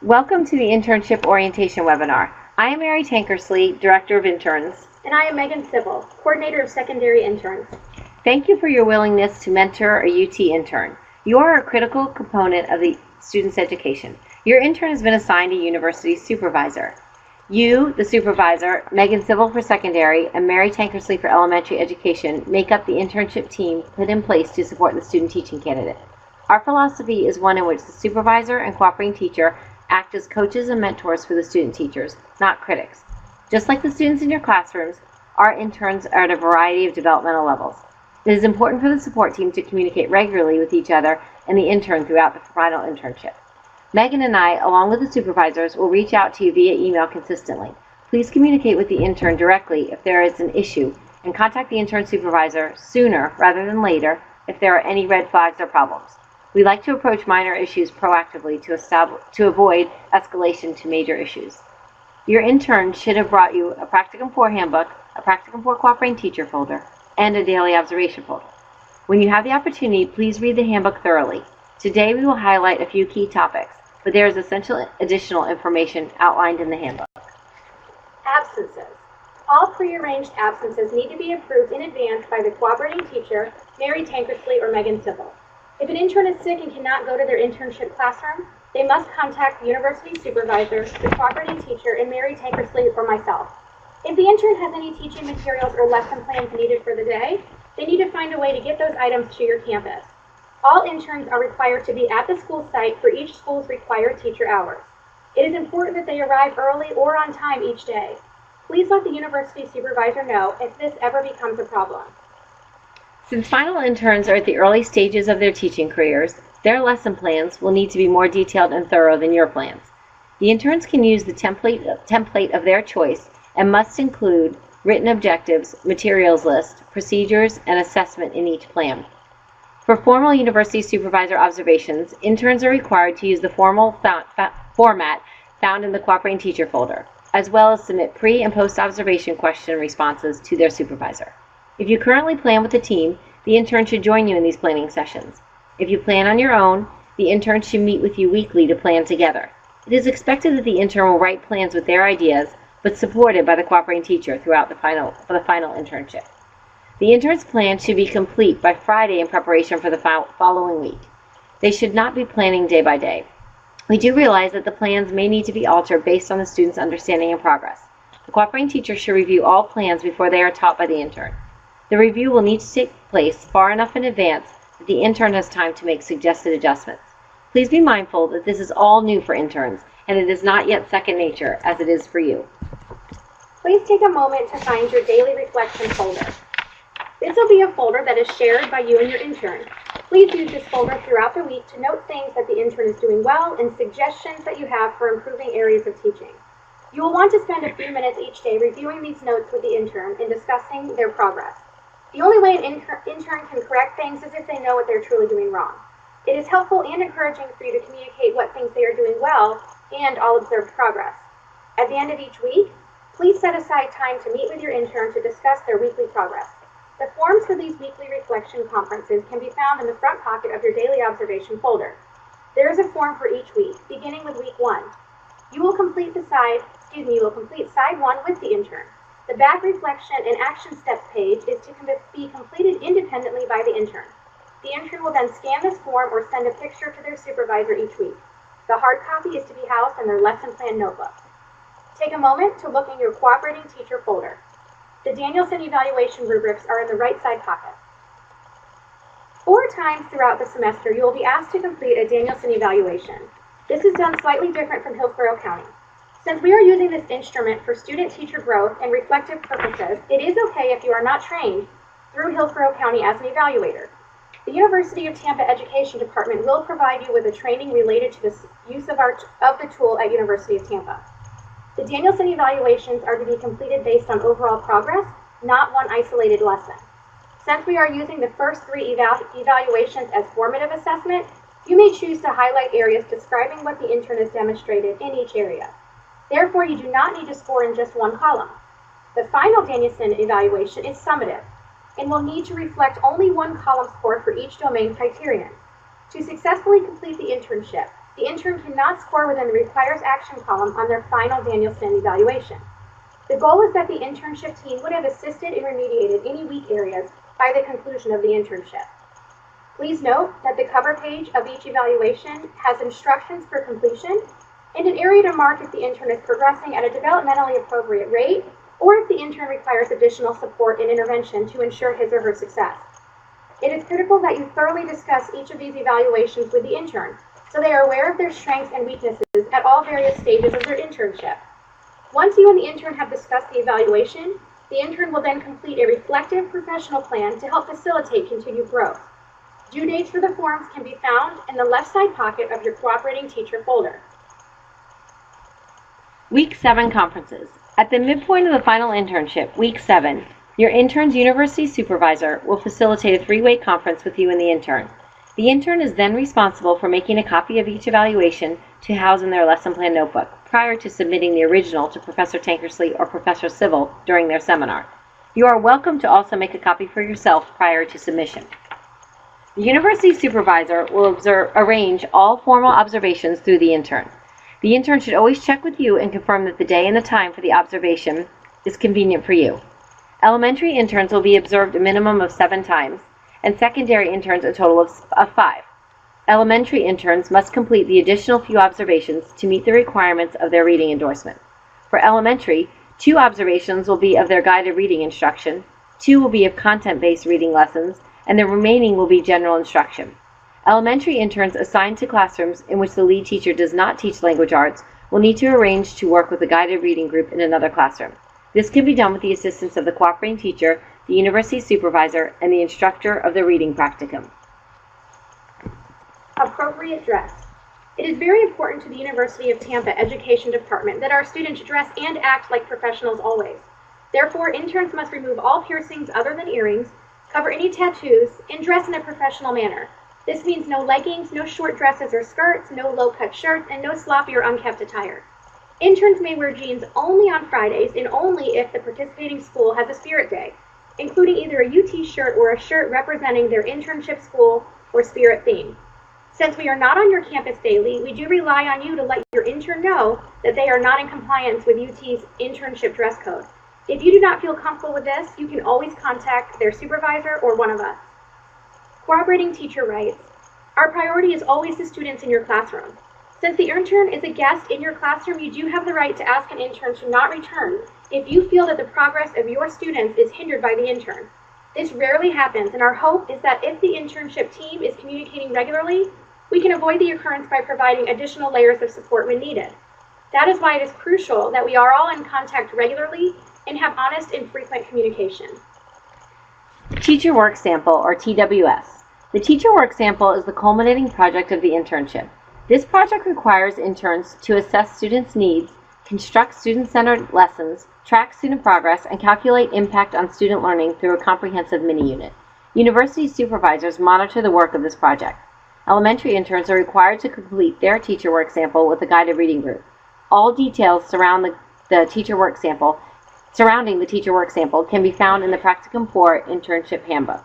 Welcome to the Internship Orientation webinar. I am Mary Tankersley, Director of Interns. And I am Megan Sybil, Coordinator of Secondary Interns. Thank you for your willingness to mentor a UT intern. You are a critical component of the student's education. Your intern has been assigned a University Supervisor. You, the supervisor, Megan Sybil for secondary, and Mary Tankersley for elementary education make up the internship team put in place to support the student teaching candidate. Our philosophy is one in which the supervisor and cooperating teacher act as coaches and mentors for the student teachers, not critics. Just like the students in your classrooms, our interns are at a variety of developmental levels. It is important for the support team to communicate regularly with each other and the intern throughout the final internship. Megan and I, along with the supervisors, will reach out to you via email consistently. Please communicate with the intern directly if there is an issue, and contact the intern supervisor sooner rather than later if there are any red flags or problems. We like to approach minor issues proactively to avoid escalation to major issues. Your intern should have brought you a Practicum 4 handbook, a Practicum 4 cooperating teacher folder, and a daily observation folder. When you have the opportunity, please read the handbook thoroughly. Today we will highlight a few key topics, but there is essential additional information outlined in the handbook. Absences. All prearranged absences need to be approved in advance by the cooperating teacher, Mary Tankersley or Megan Sybil. If an intern is sick and cannot go to their internship classroom, they must contact the university supervisor, the cooperating teacher, and Mary Tankersley or myself. If the intern has any teaching materials or lesson plans needed for the day, they need to find a way to get those items to your campus. All interns are required to be at the school site for each school's required teacher hours. It is important that they arrive early or on time each day. Please let the university supervisor know if this ever becomes a problem. Since final interns are at the early stages of their teaching careers, their lesson plans will need to be more detailed and thorough than your plans. The interns can use the template of their choice and must include written objectives, materials list, procedures, and assessment in each plan. For formal university supervisor observations, interns are required to use the formal format found in the cooperating teacher folder, as well as submit pre- and post-observation question responses to their supervisor. If you currently plan with a team, the intern should join you in these planning sessions. If you plan on your own, the intern should meet with you weekly to plan together. It is expected that the intern will write plans with their ideas, but supported by the cooperating teacher throughout the final internship. The intern's plan should be complete by Friday in preparation for the following week. They should not be planning day by day. We do realize that the plans may need to be altered based on the student's understanding and progress. The cooperating teacher should review all plans before they are taught by the intern. The review will need to take place far enough in advance that the intern has time to make suggested adjustments. Please be mindful that this is all new for interns, and it is not yet second nature as it is for you. Please take a moment to find your daily reflection folder. This will be a folder that is shared by you and your intern. Please use this folder throughout the week to note things that the intern is doing well and suggestions that you have for improving areas of teaching. You will want to spend a few minutes each day reviewing these notes with the intern and discussing their progress. The only way an intern can correct things is if they know what they're truly doing wrong. It is helpful and encouraging for you to communicate what things they are doing well and all observed progress. At the end of each week, please set aside time to meet with your intern to discuss their weekly progress. The forms for these weekly reflection conferences can be found in the front pocket of your daily observation folder. There is a form for each week, beginning with week 1. You will complete side 1 with the intern. The back reflection and action steps page is to be completed independently by the intern. The intern will then scan this form or send a picture to their supervisor each week. The hard copy is to be housed in their lesson plan notebook. Take a moment to look in your cooperating teacher folder. The Danielson Evaluation rubrics are in the right side pocket. 4 times throughout the semester, you will be asked to complete a Danielson Evaluation. This is done slightly different from Hillsborough County. Since we are using this instrument for student-teacher growth and reflective purposes, it is okay if you are not trained through Hillsborough County as an evaluator. The University of Tampa Education Department will provide you with a training related to the use of the tool at University of Tampa. The Danielson evaluations are to be completed based on overall progress, not one isolated lesson. Since we are using the first 3 evaluations as formative assessment, you may choose to highlight areas describing what the intern has demonstrated in each area. Therefore, you do not need to score in just one column. The final Danielson evaluation is summative and will need to reflect only one column score for each domain criterion. To successfully complete the internship, the intern cannot score within the requires action column on their final Danielson evaluation. The goal is that the internship team would have assisted and remediated any weak areas by the conclusion of the internship. Please note that the cover page of each evaluation has instructions for completion and an area to mark if the intern is progressing at a developmentally appropriate rate or if the intern requires additional support and intervention to ensure his or her success. It is critical that you thoroughly discuss each of these evaluations with the intern so they are aware of their strengths and weaknesses at all various stages of their internship. Once you and the intern have discussed the evaluation, the intern will then complete a reflective professional plan to help facilitate continued growth. Due dates for the forms can be found in the left side pocket of your cooperating teacher folder. Week 7 conferences. At the midpoint of the final internship, Week 7, your intern's university supervisor will facilitate a 3-way conference with you and the intern. The intern is then responsible for making a copy of each evaluation to house in their lesson plan notebook prior to submitting the original to Professor Tankersley or Professor Civil during their seminar. You are welcome to also make a copy for yourself prior to submission. The university supervisor will arrange all formal observations through the intern. The intern should always check with you and confirm that the day and the time for the observation is convenient for you. Elementary interns will be observed a minimum of 7 times, and secondary interns a total of 5. Elementary interns must complete the additional few observations to meet the requirements of their reading endorsement. For elementary, 2 observations will be of their guided reading instruction, 2 will be of content-based reading lessons, and the remaining will be general instruction. Elementary interns assigned to classrooms in which the lead teacher does not teach language arts will need to arrange to work with a guided reading group in another classroom. This can be done with the assistance of the cooperating teacher, the university supervisor, and the instructor of the reading practicum. Appropriate dress. It is very important to the University of Tampa Education Department that our students dress and act like professionals always. Therefore, interns must remove all piercings other than earrings, cover any tattoos, and dress in a professional manner. This means no leggings, no short dresses or skirts, no low-cut shirts, and no sloppy or unkempt attire. Interns may wear jeans only on Fridays and only if the participating school has a spirit day, including either a UT shirt or a shirt representing their internship school or spirit theme. Since we are not on your campus daily, we do rely on you to let your intern know that they are not in compliance with UT's internship dress code. If you do not feel comfortable with this, you can always contact their supervisor or one of us. Cooperating teacher rights. Our priority is always the students in your classroom. Since the intern is a guest in your classroom, you do have the right to ask an intern to not return if you feel that the progress of your students is hindered by the intern. This rarely happens, and our hope is that if the internship team is communicating regularly, we can avoid the occurrence by providing additional layers of support when needed. That is why it is crucial that we are all in contact regularly and have honest and frequent communication. Teacher Work Sample, or TWS. The Teacher Work Sample is the culminating project of the internship. This project requires interns to assess students' needs, construct student-centered lessons, track student progress, and calculate impact on student learning through a comprehensive mini-unit. University supervisors monitor the work of this project. Elementary interns are required to complete their Teacher Work Sample with a guided reading group. All details surrounding the Teacher Work Sample can be found in the Practicum 4 Internship Handbook.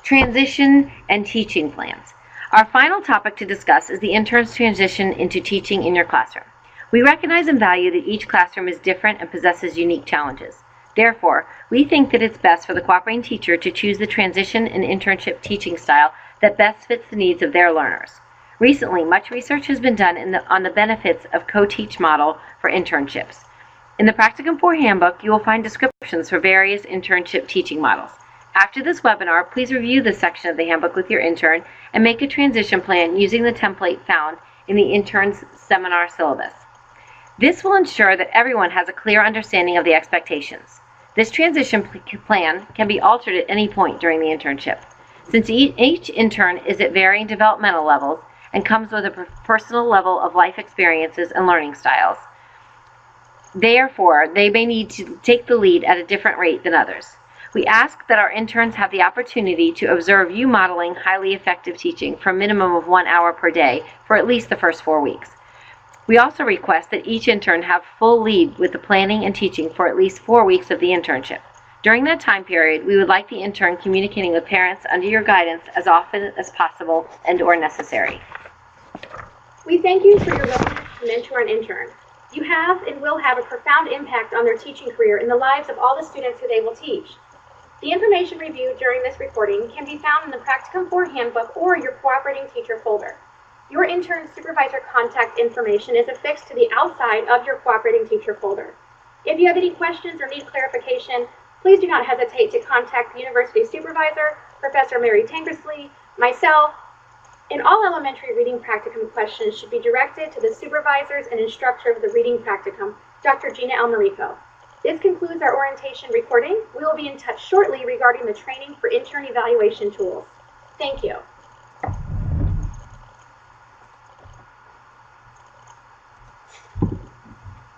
Transition and teaching plans. Our final topic to discuss is the intern's transition into teaching in your classroom. We recognize and value that each classroom is different and possesses unique challenges. Therefore, we think that it's best for the cooperating teacher to choose the transition and internship teaching style that best fits the needs of their learners. Recently, much research has been done on the benefits of co-teach model for internships. In the Practicum 4 Handbook, you will find descriptions for various internship teaching models. After this webinar, please review this section of the handbook with your intern and make a transition plan using the template found in the intern's seminar syllabus. This will ensure that everyone has a clear understanding of the expectations. This transition plan can be altered at any point during the internship. Since each intern is at varying developmental levels and comes with a personal level of life experiences and learning styles, therefore, they may need to take the lead at a different rate than others. We ask that our interns have the opportunity to observe you modeling highly effective teaching for a minimum of 1 hour per day for at least the first 4 weeks. We also request that each intern have full lead with the planning and teaching for at least 4 weeks of the internship. During that time period, we would like the intern communicating with parents under your guidance as often as possible and/or necessary. We thank you for your willingness to mentor an intern. You have and will have a profound impact on their teaching career in the lives of all the students who they will teach. The information reviewed during this recording can be found in the Practicum 4 Handbook or your Cooperating Teacher folder. Your intern supervisor contact information is affixed to the outside of your Cooperating Teacher folder. If you have any questions or need clarification, please do not hesitate to contact the University Supervisor, Professor Mary Tankersley, myself, and all elementary reading practicum questions should be directed to the supervisors and instructor of the reading practicum, Dr. Gina Almarico. This concludes our orientation recording. We will be in touch shortly regarding the training for intern evaluation tools. Thank you.